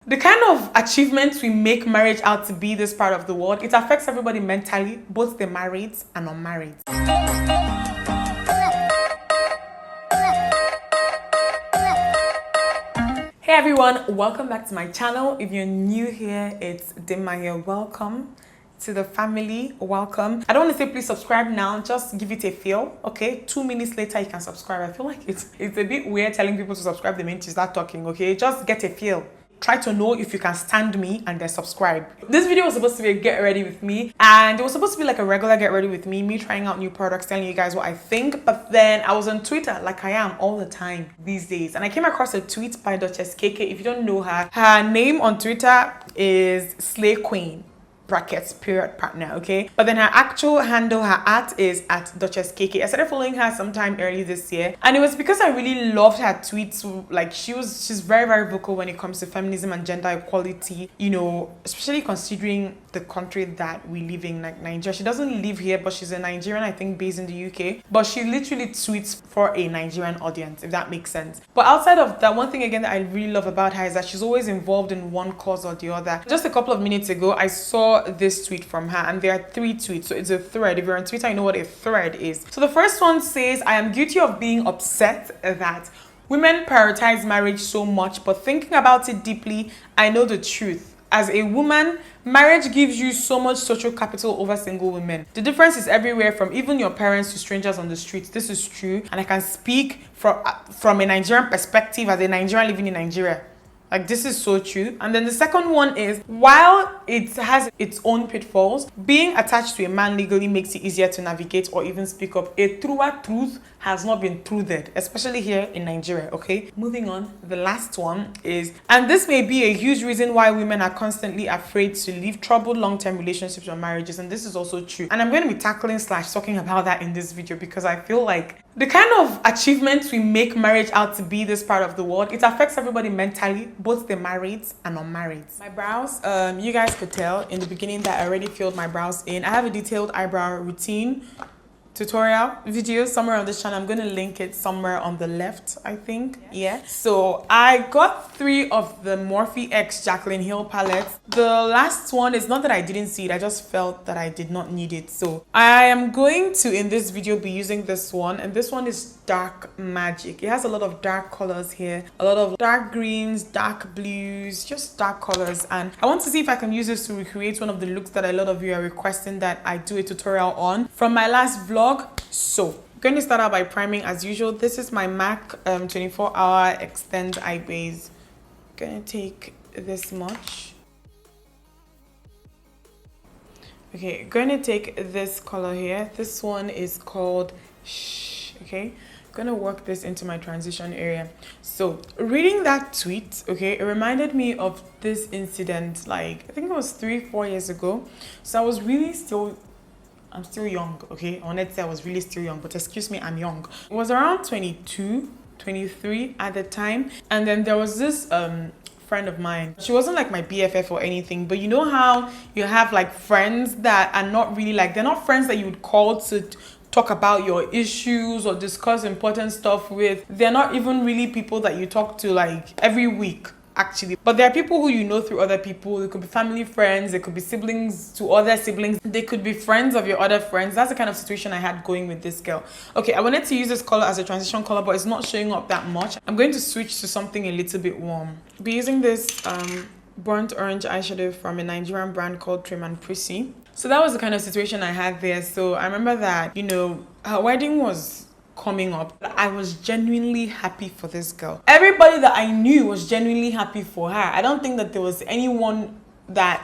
The kind of achievements we make marriage out to be this part of the world, it affects everybody mentally, both the married and unmarried. Hey everyone, welcome back to my channel. If you're new here, it's Dimma here. Welcome to the family. Welcome. I don't want to say please subscribe now, just give it a feel, okay? 2 minutes later you can subscribe. I feel like it's a bit weird telling people to subscribe the minute you start talking, okay? Just get a feel. Try to know if you can stand me and then subscribe. This video was supposed to be a get ready with me, and it was supposed to be like a regular get ready with me trying out new products, telling you guys what I think. But then I was on Twitter like I am all the time these days, and I came across a tweet by Duchess KK. If you don't know her, her name on Twitter is Slay Queen brackets period partner, okay? But then her actual handle, her @ is @Duchess KK. I started following her sometime early this year, and it was because I really loved her tweets. Like she's very, very vocal when it comes to feminism and gender equality, you know, especially considering the country that we live in, like Nigeria. She doesn't live here, but she's a Nigerian, I think, based in the UK, but she literally tweets for a Nigerian audience, if that makes sense. But outside of that, one thing again that I really love about her is that she's always involved in one cause or the other. Just a couple of minutes ago, I saw this tweet from her, and there are 3 tweets, so it's a thread. If you're on Twitter, you know what a thread is. So the first one says, I am guilty of being upset that women prioritize marriage so much, but thinking about it deeply, I know the truth. As a woman, marriage gives you so much social capital over single women. The difference is everywhere, from even your parents to strangers on the streets. This is true, and I can speak from a Nigerian perspective as a Nigerian living in Nigeria. Like, this is so true. And then the second one is, while it has its own pitfalls, being attached to a man legally makes it easier to navigate or even speak up. A truer truth has not been truthed, especially here in Nigeria, okay? Moving on, the last one is, and this may be a huge reason why women are constantly afraid to leave troubled long-term relationships or marriages, and this is also true. And I'm going to be tackling / talking about that in this video because I feel like the kind of achievements we make marriage out to be this part of the world, it affects everybody mentally, both the married and unmarried. My brows, you guys could tell in the beginning that I already filled my brows in. I have a detailed eyebrow routine tutorial video somewhere on this channel. I'm going to link it somewhere on the left, I think. Yeah. So I got 3 of the Morphe X Jaclyn Hill palettes. The last one is not that I didn't see it, I just felt that I did not need it. So I am going to, in this video, be using this one, and this one is Dark Magic. It has a lot of dark colors here, a lot of dark greens, dark blues, just dark colors, and I want to see if I can use this to recreate one of the looks that a lot of you are requesting that I do a tutorial on from my last vlog. So I'm going to start out by priming as usual. This is my MAC 24-hour Extend Eye Base. I'm going to take this much. Okay, I'm going to take this color here. This one is called Shh. Okay, I'm going to work this into my transition area. So reading that tweet, okay, it reminded me of this incident, like I think it was 3-4 years ago. So I was really I'm still young, okay? I wanted to say I was really still young, but excuse me, I'm young. It was around 22, 23 at the time. And then there was this friend of mine. She wasn't like my BFF or anything, but you know how you have like friends that are not really like, they're not friends that you would call to talk about your issues or discuss important stuff with. They're not even really people that you talk to like every week, actually, but there are people who you know through other people. It could be family, friends, it could be siblings to other siblings, they could be friends of your other friends. That's the kind of situation I had going with this girl. Okay, I wanted to use this color as a transition color, but it's not showing up that much. I'm going to switch to something a little bit warm. I'll be using this burnt orange eyeshadow from a Nigerian brand called Prissy. So that was the kind of situation I had there. So I remember that, you know, her wedding was coming up. I was genuinely happy for this girl. Everybody that I knew was genuinely happy for her. I don't think that there was anyone that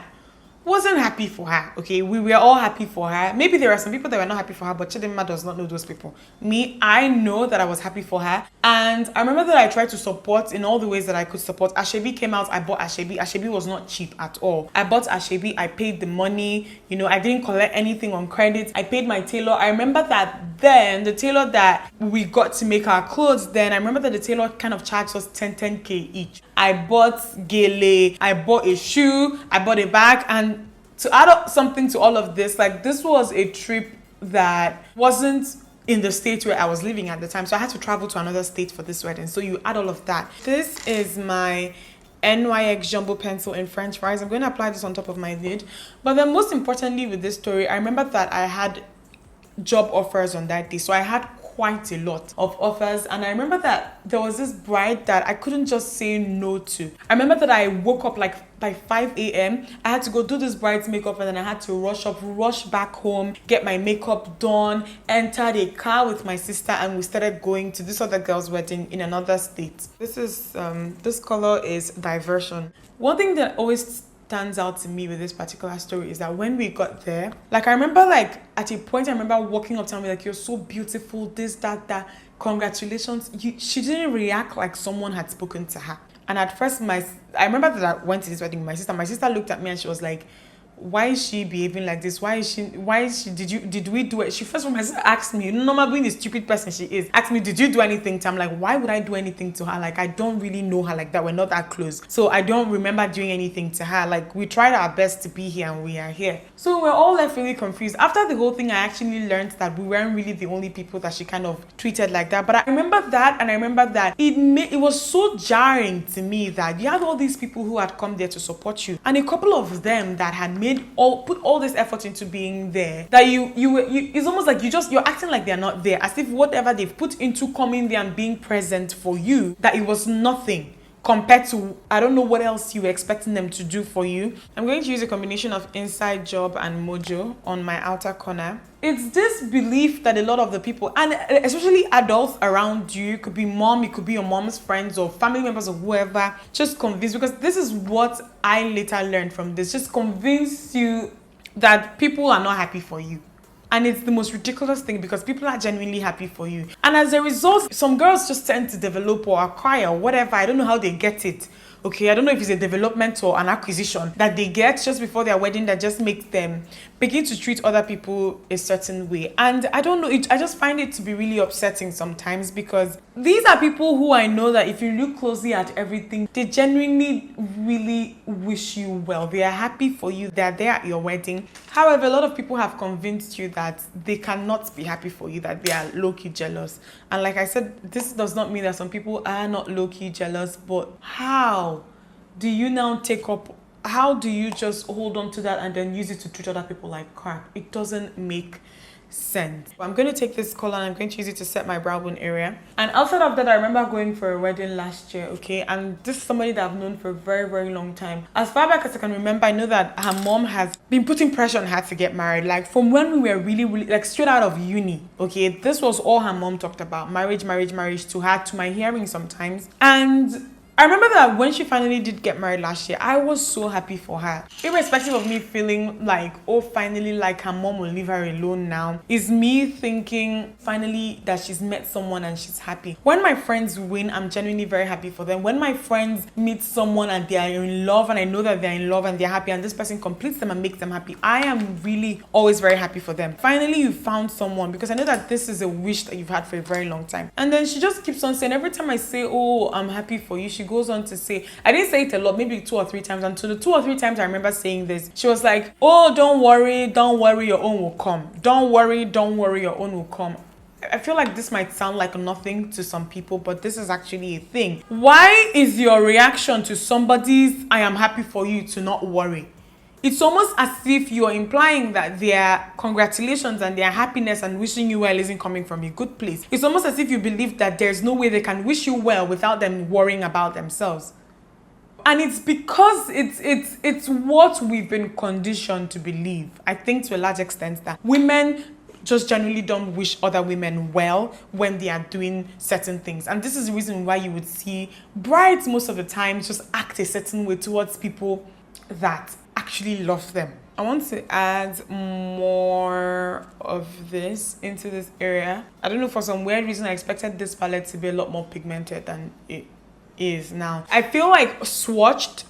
wasn't happy for her, okay? We were all happy for her. Maybe there are some people that were not happy for her, but Chidinma does not know those people. Me, I know that I was happy for her. And I remember that I tried to support in all the ways that I could support. Asoebi came out, I bought Asoebi. Asoebi was not cheap at all. I bought Asoebi, I paid the money, you know, I didn't collect anything on credit. I paid my tailor. I remember that then, the tailor that we got to make our clothes then, I remember that the tailor kind of charged us 10K each. I bought gele, I bought a shoe, I bought a bag, and to add up something to all of this, like this was a trip that wasn't in the state where I was living at the time, so I had to travel to another state for this wedding. So you add all of that. This is my NYX Jumbo Pencil in French fries. I'm going to apply this on top of my lid. But then most importantly with this story, I remember that I had job offers on that day. So I had quite a lot of offers, and I remember that there was this bride that I couldn't just say no to. I remember that I woke up like by 5 a.m. I had to go do this bride's makeup, and then I had to rush back home, get my makeup done, entered a car with my sister, and we started going to this other girl's wedding in another state. This is this color is Diversion. One thing that always stands out to me with this particular story is that when we got there, like I remember like at a point I remember walking up to me like, you're so beautiful, this, that, congratulations. She didn't react like someone had spoken to her. And at first I remember that I went to this wedding with my sister looked at me and she was like, why is she behaving like this? Why is she did we do it? She first of all asked me, normally being the stupid person she is, asked me, did you do anything to her? I'm like, why would I do anything to her? Like, I don't really know her like that. We're not that close. So I don't remember doing anything to her. Like, we tried our best to be here and we are here. So we're all left really confused. After the whole thing, I actually learned that we weren't really the only people that she kind of treated like that. But I remember that, and I remember that it was so jarring to me that you had all these people who had come there to support you, and a couple of them that had put all this effort into being there, that you it's almost like you're acting like they're not there, as if whatever they've put into coming there and being present for you, that it was nothing compared to, I don't know what else you were expecting them to do for you. I'm going to use a combination of Inside Job and Mojo on my outer corner. It's this belief that a lot of the people, and especially adults around you, it could be mom, it could be your mom's friends or family members or whoever, just convince, because this is what I later learned from this, just convince you that people are not happy for you. And it's the most ridiculous thing, because people are genuinely happy for you. And as a result, some girls just tend to develop or acquire or whatever. I don't know how they get it. Okay, I don't know if it's a development or an acquisition that they get just before their wedding that just makes them begin to treat other people a certain way. And I don't know, I just find it to be really upsetting sometimes, because these are people who I know that if you look closely at everything, they genuinely really wish you well. They are happy for you. They're there at your wedding. However, a lot of people have convinced you that they cannot be happy for you, that they are low-key jealous. And like I said, this does not mean that some people are not low-key jealous, but how do you now how do you just hold on to that and then use it to treat other people like crap? It doesn't make sense. I'm going to take this color and I'm going to use it to set my brow bone area. And outside of that, I remember going for a wedding last year, okay? And this is somebody that I've known for a very, very long time. As far back as I can remember, I know that her mom has been putting pressure on her to get married. Like from when we were really, really, like straight out of uni, okay? This was all her mom talked about. Marriage to her, to my hearing sometimes. And I remember that when she finally did get married last year, I was so happy for her. Irrespective of me feeling like, oh, finally, like her mom will leave her alone now, is me thinking finally that she's met someone and she's happy. When my friends win, I'm genuinely very happy for them. When my friends meet someone and they are in love, and I know that they're in love and they're happy and this person completes them and makes them happy, I am really always very happy for them. Finally, you found someone, because I know that this is a wish that you've had for a very long time. And then she just keeps on saying, every time I say, oh, I'm happy for you, she goes on to say, I didn't say it a lot, maybe 2 or 3 times, and to the 2 or 3 times I remember saying this, she was like, oh, don't worry, your own will come. Don't worry, your own will come. I feel like this might sound like nothing to some people, but this is actually a thing. Why is your reaction to somebody's I am happy for you to not worry? It's almost as if you're implying that their congratulations and their happiness and wishing you well isn't coming from a good place. It's almost as if you believe that there's no way they can wish you well without them worrying about themselves. And it's because it's what we've been conditioned to believe. I think to a large extent that women just generally don't wish other women well when they are doing certain things. And this is the reason why you would see brides most of the time just act a certain way towards people that actually love them. I want to add more of this into this area. I don't know, for some weird reason I expected this palette to be a lot more pigmented than it is now. I feel like swatched,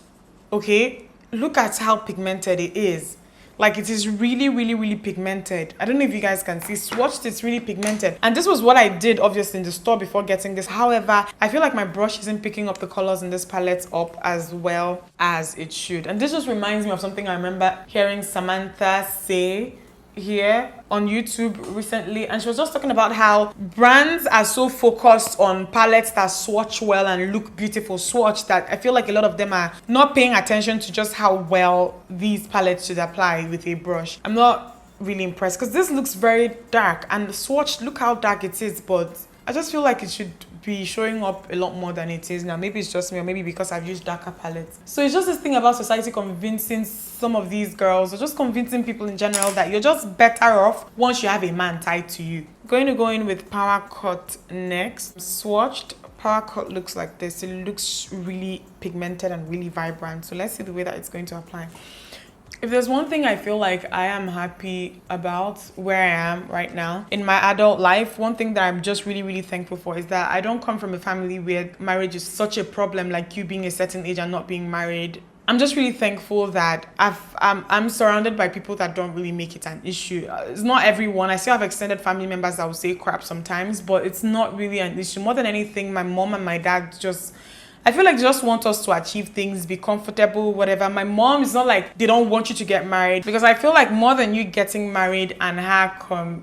okay, look at how pigmented it is. Like it is really, really, really pigmented. I don't know if you guys can see. Swatched, it's really pigmented. And this was what I did, obviously, in the store before getting this. However, I feel like my brush isn't picking up the colors in this palette up as well as it should. And this just reminds me of something I remember hearing Samantha say here on YouTube recently, and she was just talking about how brands are so focused on palettes that swatch well and look beautiful swatch that I feel like a lot of them are not paying attention to just how well these palettes should apply with a brush. I'm not really impressed because this looks very dark, and the swatch, look how dark it is, but I just feel like it should be showing up a lot more than it is now. Maybe it's just me, or maybe because I've used darker palettes. So it's just this thing about society convincing some of these girls, or just convincing people in general, that you're just better off once you have a man tied to you. Going to go in with Power Cut next. Swatched. Power Cut looks like this. It looks really pigmented and really vibrant. So let's see the way that it's going to apply. If there's one thing I feel like I am happy about where I am right now in my adult life, one thing that I'm just really thankful for is that I don't come from a family where marriage is such a problem, like you being a certain age and not being married. I'm just really thankful that I'm surrounded by people that don't really make it an issue. It's not everyone. I still have extended family members that will say crap sometimes, but it's not really an issue. More than anything, my mom and my dad I feel like they just want us to achieve things, be comfortable, whatever. My mom is not like they don't want you to get married, because I feel like more than you getting married and her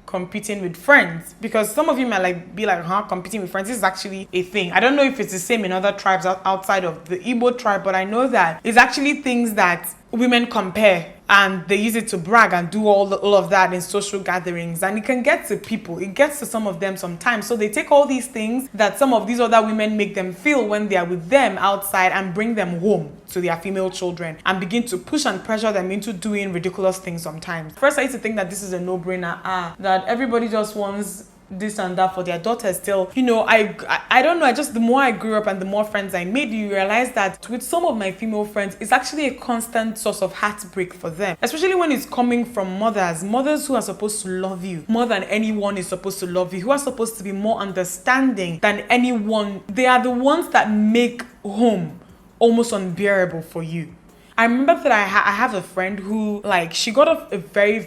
competing with friends, because some of you might be like, competing with friends, this is actually a thing. I don't know if it's the same in other tribes outside of the Igbo tribe, but I know that it's actually things that women compare, and they use it to brag and do all of that in social gatherings, and it can get to people. It gets to some of them sometimes. So they take all these things that some of these other women make them feel when they are with them outside and bring them home to their female children and begin to push and pressure them into doing ridiculous things sometimes. First, I used to think that this is a no-brainer, that everybody just wants this and that for their daughters still. You know, I don't know, the more I grew up and the more friends I made, you realize that with some of my female friends, it's actually a constant source of heartbreak for them, especially when it's coming from mothers who are supposed to love you more than anyone is supposed to love you, who are supposed to be more understanding than anyone. They are the ones that make home almost unbearable for you. I remember that I have a friend who, like, she got off a very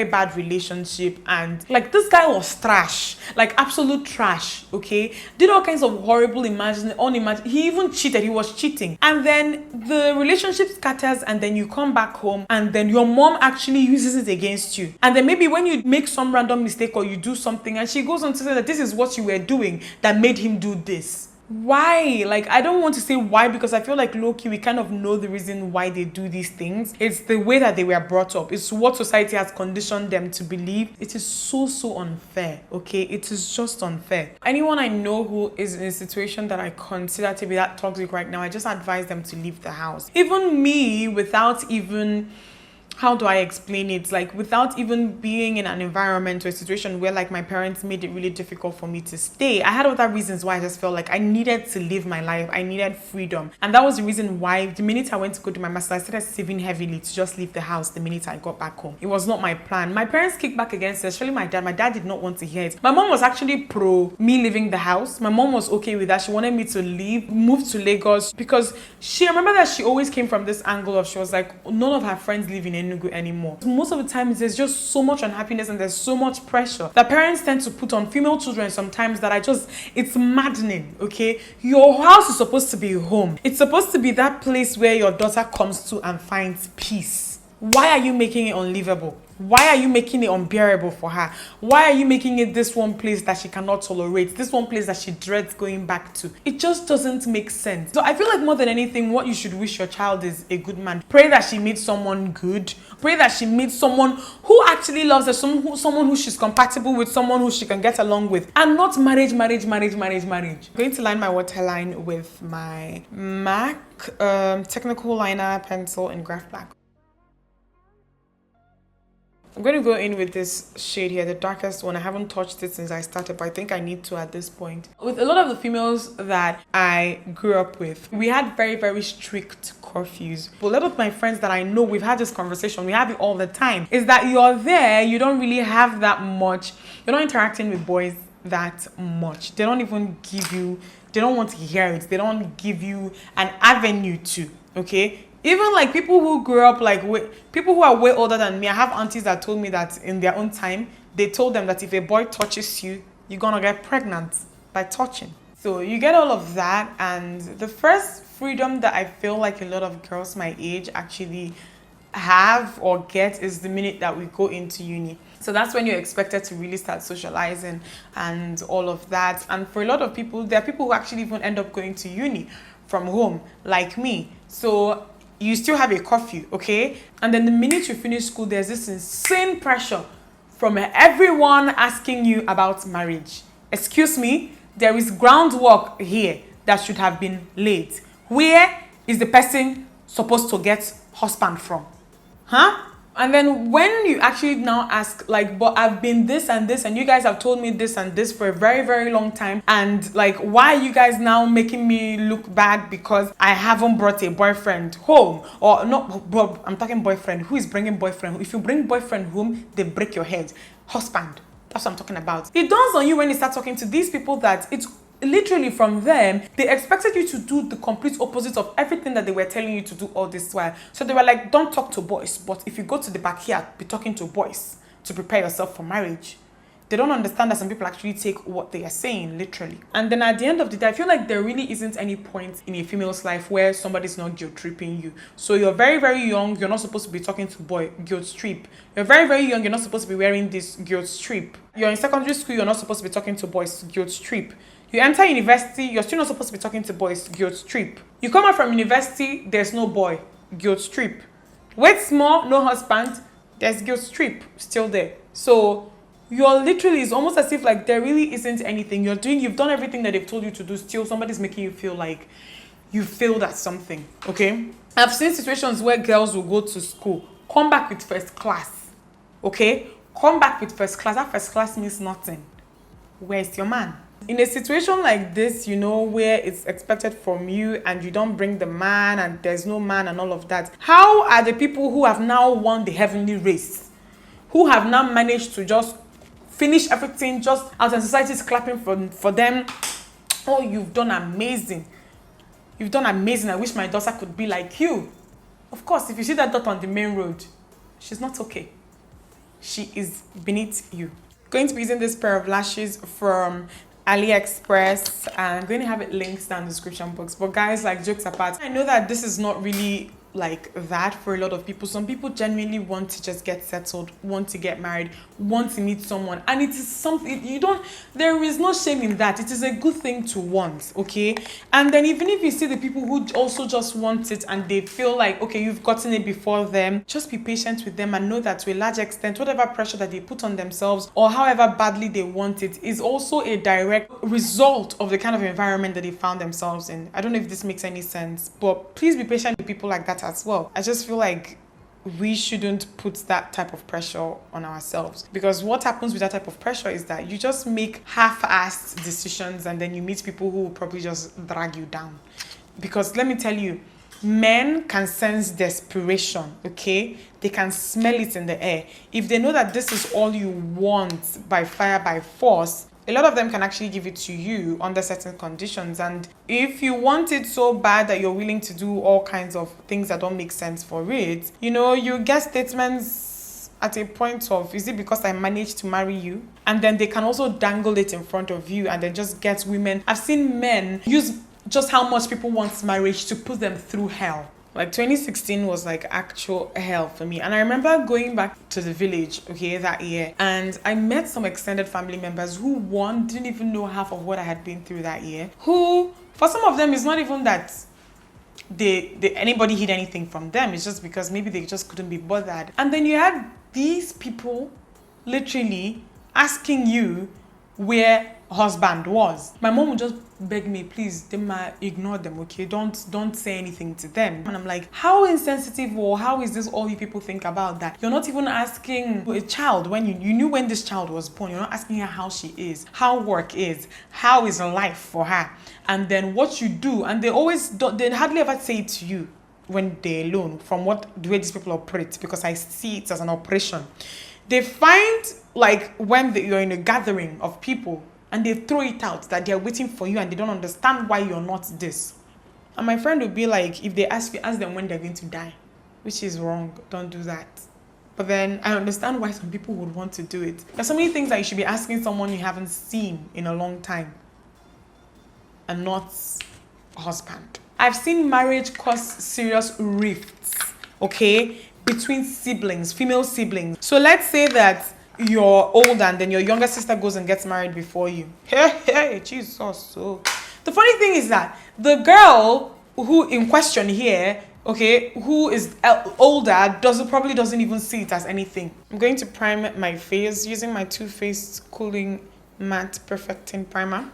bad relationship, and like this guy was trash, like absolute trash, okay? Did all kinds of horrible, he even cheated, he was cheating. And then the relationship scatters, and then you come back home, and then your mom actually uses it against you. And then maybe when you make some random mistake or you do something, and she goes on to say that this is what you were doing that made him do this. Why? Like, I don't want to say why, because I feel like low-key we kind of know the reason why they do these things. It's the way that they were brought up. It's what society has conditioned them to believe. It is so unfair, okay? It is just unfair. Anyone I know who is in a situation that I consider to be that toxic right now, I just advise them to leave the house. Even me, without even... how do I explain it? Like, without even being in an environment or a situation where like my parents made it really difficult for me to stay, I had other reasons why I just felt like I needed to live my life. I needed freedom. And that was the reason why the minute I went to go to my master, I started saving heavily to just leave the house the minute I got back home. It was not my plan. My parents kicked back against it, especially my dad. My dad did not want to hear it. My mom was actually pro me leaving the house. My mom was okay with that. She wanted me to leave, move to Lagos, because I remember that she always came from this angle of, she was like, none of her friends live in Enugu anymore. Most of the time, there's just so much unhappiness and there's so much pressure that parents tend to put on female children sometimes that it's maddening, okay? Your house is supposed to be home. It's supposed to be that place where your daughter comes to and finds peace. Why are you making it unlivable? Why are you making it unbearable for her? Why are you making it this one place that she cannot tolerate? This one place that she dreads going back to? It just doesn't make sense. So I feel like more than anything, what you should wish your child is a good man. Pray that she meets someone good. Pray that she meets someone who actually loves her, someone who she's compatible with, someone who she can get along with. And not marriage. I'm going to line my waterline with my MAC Technakohl liner pencil in Graph Black. I'm going to go in with this shade here, the darkest one. I haven't touched it since I started, but I think I need to at this point. With a lot of the females that I grew up with, we had very strict curfews. But a lot of my friends that I know, we've had this conversation, we have it all the time, is that you're there, you don't really have that much, you're not interacting with boys that much. They don't even give you, they don't want to hear it. They don't give you an avenue to, okay? Even like people who grew up like people who are way older than me. I have aunties that told me that in their own time, they told them that if a boy touches you, you're gonna get pregnant by touching. So you get all of that, and the first freedom that I feel like a lot of girls my age actually have or get is the minute that we go into uni. So that's when you're expected to really start socializing and all of that. And for a lot of people, there are people who actually even end up going to uni from home, like me. So you still have a curfew, okay? And then the minute you finish school, there's this insane pressure from everyone asking you about marriage. Excuse me, there is groundwork here that should have been laid. Where is the person supposed to get husband from? Huh? And then when you actually now ask, like, but I've been this and this, and you guys have told me this and this for a very, very long time, and like, why are you guys now making me look bad because I haven't brought a boyfriend home? Or not, Bob, I'm talking boyfriend. Who is bringing boyfriend? If you bring boyfriend home, they break your head. Husband. That's what I'm talking about. It dawns on you when you start talking to these people that it's literally from them, they expected you to do the complete opposite of everything that they were telling you to do all this while. So they were like, don't talk to boys, but if you go to the backyard, be talking to boys to prepare yourself for marriage. They don't understand that some people actually take what they are saying literally. And then at the end of the day, I feel like there really isn't any point in a female's life where somebody's not guilt tripping you. So you're very, very young, you're not supposed to be talking to boy, guilt trip. You're very, very young, you're not supposed to be wearing this, guilt trip. You're in secondary school, you're not supposed to be talking to boys, guilt trip. You enter university, you're still not supposed to be talking to boys, guilt trip. You come out from university, there's no boy, guilt trip. Wait small, no husband, there's guilt trip still there. So you're literally, it's almost as if like there really isn't anything you're doing. You've done everything that they've told you to do. Still, somebody's making you feel like you failed at something. Okay? I've seen situations where girls will go to school, come back with first class. Okay? Come back with first class. That first class means nothing. Where's your man? In a situation like this, you know, where it's expected from you and you don't bring the man and there's no man and all of that, how are the people who have now won the heavenly race, who have now managed to just finish everything, just out and society is clapping for them? Oh, you've done amazing. You've done amazing. I wish my daughter could be like you. Of course, if you see that daughter on the main road, she's not okay. She is beneath you. Going to be using this pair of lashes from AliExpress, and I'm going to have it linked down in the description box. But guys, like, jokes apart, I know that this is not really like that for a lot of people. Some people genuinely want to just get settled, want to get married, want to meet someone, and it is something you don't, there is no shame in that. It is a good thing to want, okay? And then even if you see the people who also just want it and they feel like, okay, you've gotten it before them, just be patient with them and know that to a large extent, whatever pressure that they put on themselves or however badly they want it is also a direct result of the kind of environment that they found themselves in. I don't know if this makes any sense, but please be patient with people like that as well. I just feel like we shouldn't put that type of pressure on ourselves, because what happens with that type of pressure is that you just make half-assed decisions and then you meet people who will probably just drag you down. Because let me tell you, men can sense desperation, okay? They can smell it in the air. If they know that this is all you want by fire, by force, a lot of them can actually give it to you under certain conditions. And if you want it so bad that you're willing to do all kinds of things that don't make sense for it, you know, you get statements at a point of, is it because I managed to marry you? And then they can also dangle it in front of you and then just get women. I've seen men use just how much people want marriage to put them through hell. Like 2016 was like actual hell for me. And I remember going back to the village, okay, that year. And I met some extended family members who, one, didn't even know half of what I had been through that year. Who, for some of them, it's not even that anybody hid anything from them. It's just because maybe they just couldn't be bothered. And then you had these people literally asking you where husband was. My mom would just beg me, please, Dimma, ignore them, okay? Don't say anything to them. And I'm like, how insensitive, or how is this all you people think about that? You're not even asking a child when you knew when this child was born. You're not asking her how she is, how work is, how is life for her, and then what you do. And they hardly ever say it to you when they're alone, from the way these people operate, because I see it as an operation. They find, like, when you're in a gathering of people and they throw it out that they're waiting for you and they don't understand why you're not this. And my friend would be like, if they ask them when they're going to die, which is wrong. Don't do that. But then I understand why some people would want to do it. There's so many things that you should be asking someone you haven't seen in a long time and not a husband. I've seen marriage cause serious rifts, okay? between siblings, female siblings. So let's say that you're older and then your younger sister goes and gets married before you. Hey, Jesus. So the funny thing is that the girl who in question here, okay, who is older, probably doesn't even see it as anything. I'm going to prime my face using my Too Faced Cooling Matte Perfecting Primer.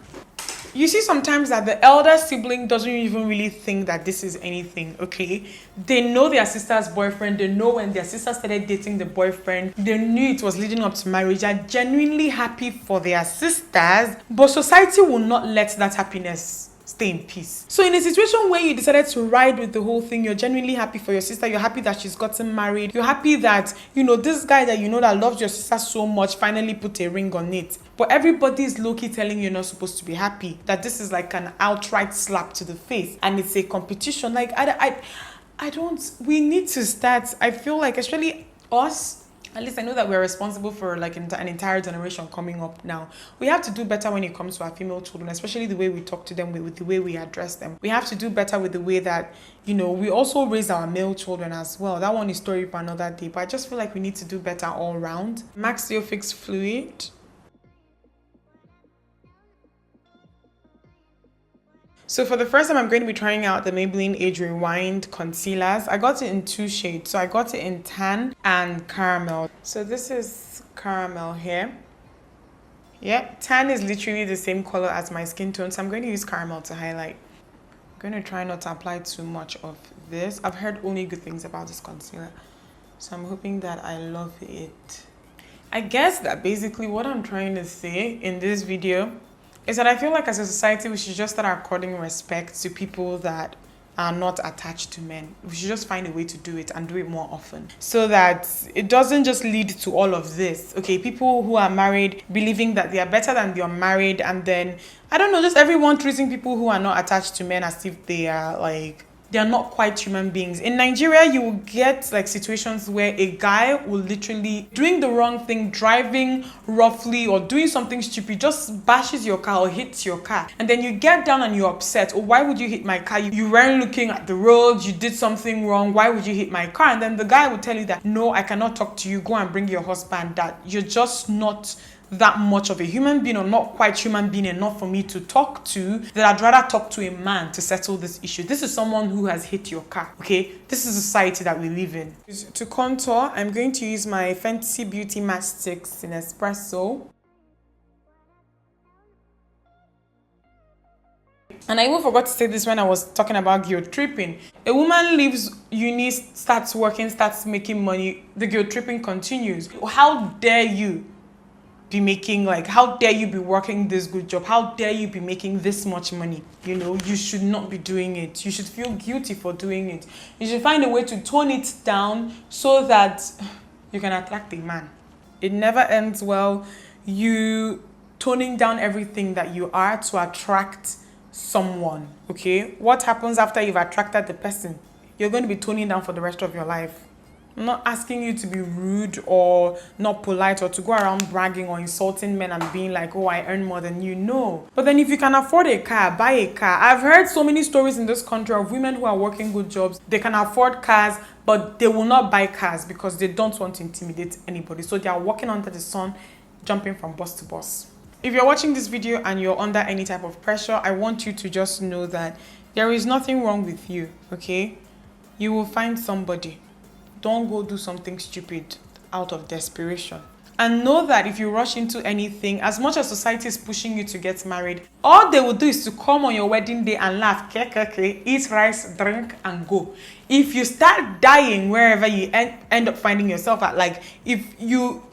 You see sometimes that the elder sibling doesn't even really think that this is anything, okay? They know their sister's boyfriend. They know when their sister started dating the boyfriend. They knew it was leading up to marriage. They're genuinely happy for their sisters, but society will not let that happiness stay in peace. So in a situation where you decided to ride with the whole thing, you're genuinely happy for your sister, you're happy that she's gotten married, you're happy that, you know, this guy that you know that loves your sister so much finally put a ring on it. But everybody's low-key telling you you're not supposed to be happy, that this is like an outright slap to the face and it's a competition. Like, we need to start, I feel like, especially us, at least I know that we're responsible for like an entire generation coming up now. We have to do better when it comes to our female children, especially the way we talk to them, with the way we address them. We have to do better with the way that, you know, we also raise our male children as well. That one is story for another day, but I just feel like we need to do better all around. Maxio Fix Fluid. So for the first time, I'm going to be trying out the Maybelline Age Rewind concealers. I got it in 2 shades. So I got it in tan and caramel. So this is caramel here. Yeah, tan is literally the same color as my skin tone. So I'm going to use caramel to highlight. I'm going to try not to apply too much of this. I've heard only good things about this concealer, so I'm hoping that I love it. I guess that basically what I'm trying to say in this video is that I feel like as a society, we should just start according respect to people that are not attached to men. We should just find a way to do it and do it more often so that it doesn't just lead to all of this. Okay, people who are married believing that they are better than the unmarried, and then, I don't know, just everyone treating people who are not attached to men as if they are like, they are not quite human beings. In Nigeria, you will get like situations where a guy will literally doing the wrong thing, driving roughly or doing something stupid, just bashes your car or hits your car. And then you get down and you're upset. Oh, why would you hit my car? You weren't looking at the road. You did something wrong. Why would you hit my car? And then the guy will tell you that, no, I cannot talk to you. Go and bring your husband. That you're just not that much of a human being, or not quite human being enough for me to talk to, that I'd rather talk to a man to settle this issue. This is someone who has hit your car, okay? This is the society that we live in. To contour, I'm going to use my Fenty Beauty Match Sticks in Espresso. And I even forgot to say this when I was talking about guilt tripping. A woman leaves uni, starts working, starts making money, the guilt tripping continues. How dare you be making, like, how dare you be working this good job? How dare you be making this much money? You know, you should not be doing it. You should feel guilty for doing it. You should find a way to tone it down so that you can attract a man. It never ends well. You toning down everything that you are to attract someone, okay? What happens after you've attracted the person? You're going to be toning down for the rest of your life. I'm not asking you to be rude or not polite or to go around bragging or insulting men and being like, oh, I earn more than you. No. But then if you can afford a car, buy a car. I've heard so many stories in this country of women who are working good jobs. They can afford cars, but they will not buy cars because they don't want to intimidate anybody. So they are working under the sun, jumping from bus to bus. If you're watching this video and you're under any type of pressure, I want you to just know that there is nothing wrong with you, okay? You will find somebody. Don't go do something stupid out of desperation. And know that if you rush into anything, as much as society is pushing you to get married, all they will do is to come on your wedding day and laugh, eat rice, drink, and go. If you start dying wherever you end up finding yourself at, like if you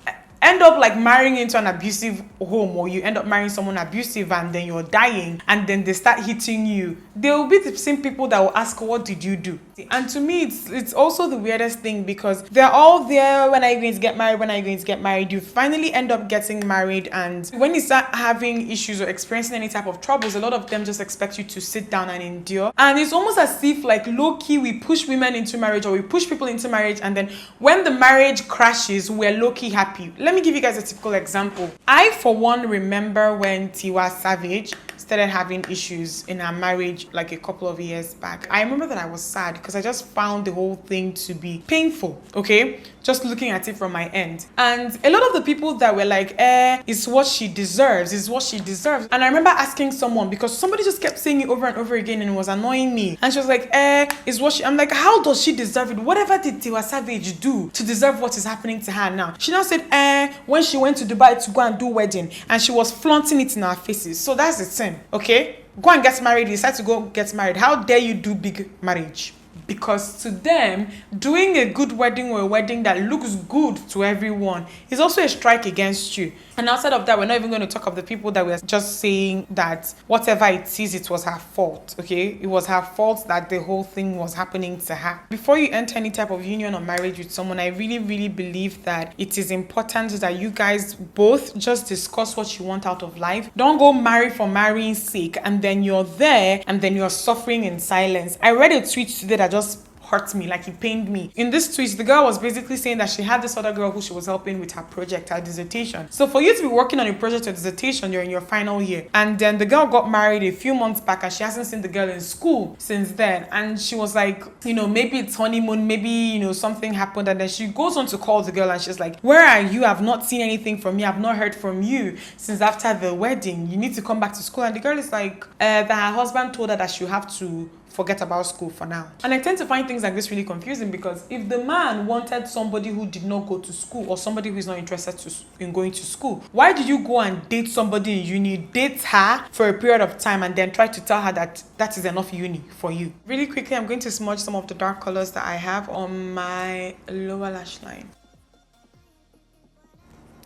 end up like marrying into an abusive home, or you end up marrying someone abusive and then you're dying and then they start hitting you, they will be the same people that will ask, what did you do? And to me, it's also the weirdest thing, because they're all there, when are you going to get married, when are you going to get married? You finally end up getting married, and when you start having issues or experiencing any type of troubles, a lot of them just expect you to sit down and endure. And it's almost as if like low-key we push women into marriage, or we push people into marriage, and then when the marriage crashes, we're low-key happy. Let me give you guys a typical example. I, for one, remember when Tiwa Savage started having issues in her marriage like a couple of years back. I remember that I was sad because I just found the whole thing to be painful, okay? Just looking at it from my end. And a lot of the people that were like, it's what she deserves, it's what she deserves. And I remember asking someone, because somebody just kept saying it over and over again and it was annoying me. And she was like, it's what she, I'm like, how does she deserve it? Whatever did Tiwa Savage do to deserve what is happening to her now? She now said, when she went to Dubai to go and do wedding, and she was flaunting it in our faces. So that's the thing, okay? Go and get married. You decide to go get married. How dare you do big marriage? Because to them, doing a good wedding or a wedding that looks good to everyone is also a strike against you. And outside of that, we're not even going to talk of the people that were just saying that whatever it is, it was her fault, okay? It was her fault that the whole thing was happening to her. Before you enter any type of union or marriage with someone, I really, really believe that it is important that you guys both just discuss what you want out of life. Don't go marry for marrying's sake, and then you're there and then you're suffering in silence. I read a tweet today that just hurt me, like it pained me. In this tweet, the girl was basically saying that she had this other girl who she was helping with her project, her dissertation. So for you to be working on a project or dissertation, you're in your final year. And then the girl got married a few months back and she hasn't seen the girl in school since then. And she was like, you know, maybe it's honeymoon, maybe, you know, something happened. And then she goes on to call the girl and she's like, where are you? I've not seen anything from you. I've not heard from you since after the wedding. You need to come back to school. And the girl is like, that her husband told her that she'll have to forget about school for now. And I tend to find things like this really confusing, because if the man wanted somebody who did not go to school or somebody who is not interested in going to school, why did you go and date somebody in uni, date her for a period of time and then try to tell her that that is enough uni for you? Really quickly, I'm going to smudge some of the dark colors that I have on my lower lash line.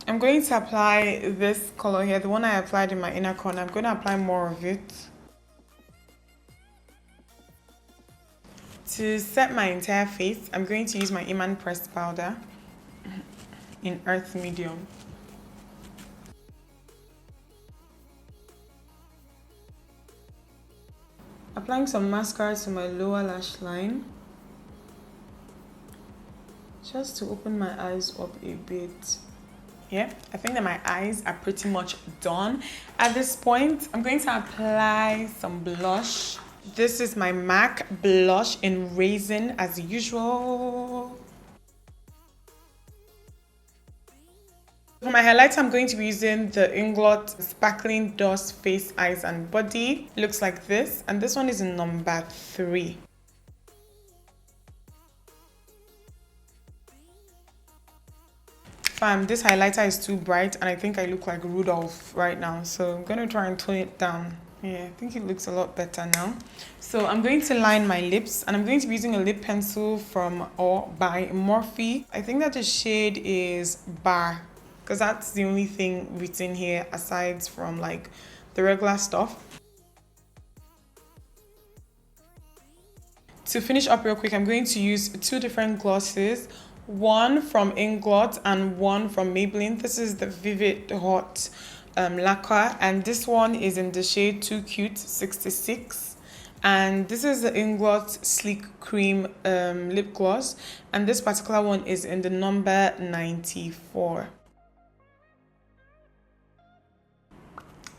I'm going to apply this color here, the one I applied in my inner corner. I'm going to apply more of it. To set my entire face, I'm going to use my Iman pressed powder in Earth Medium. Applying some mascara to my lower lash line, just to open my eyes up a bit. Yeah, I think that my eyes are pretty much done. At this point, I'm going to apply some blush. This is my MAC blush in Raisin as usual. For my highlighter, I'm going to be using the Inglot Sparkling Dust Face, Eyes and Body. It looks like this, and this one is in number 3. Fam, this highlighter is too bright and I think I look like Rudolph right now, so I'm going to try and tone it down. Yeah, I think it looks a lot better now. So I'm going to line my lips, and I'm going to be using a lip pencil from or by Morphe. I think that the shade is Bar, because that's the only thing written here aside from like the regular stuff. To finish up real quick, I'm going to use 2 different glosses. One from Inglot and one from Maybelline. This is the Vivid Hot Lacquer, and this one is in the shade Too Cute 66, and this is the Inglot Sleek Cream lip gloss, and this particular one is in the number 94.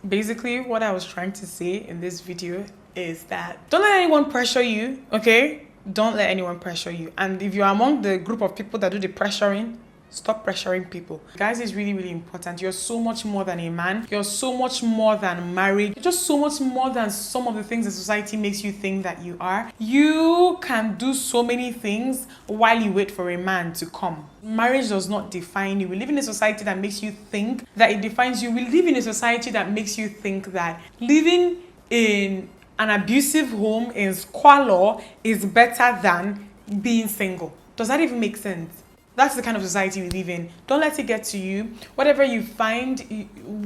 Basically, what I was trying to say in this video is that don't let anyone pressure you, okay? Don't let anyone pressure you. And if you're among the group of people that do the pressuring, stop pressuring people. Guys, it's really, really important. You're so much more than a man. You're so much more than married. You're just so much more than some of the things that society makes you think that you are. You can do so many things while you wait for a man to come. Marriage does not define you. We live in a society that makes you think that it defines you. We live in a society that makes you think that living in an abusive home in squalor is better than being single. Does that even make sense? That's the kind of society we live in. Don't let it get to you. Whatever you find,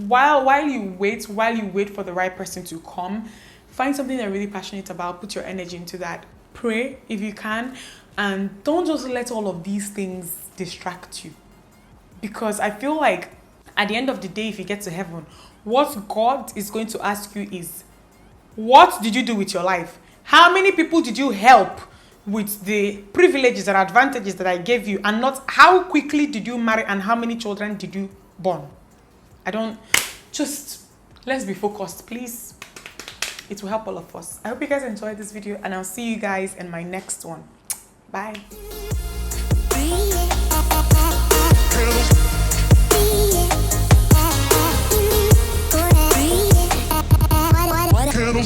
while you wait for the right person to come, find something that you're really passionate about. Put your energy into that. Pray if you can, and don't just let all of these things distract you. Because I feel like at the end of the day, if you get to heaven, what God is going to ask you is, what did you do with your life? How many people did you help with the privileges and advantages that I gave you, and not how quickly did you marry and how many children did you born? Just let's be focused, please. It will help all of us. I hope you guys enjoyed this video, and I'll see you guys in my next one. Bye.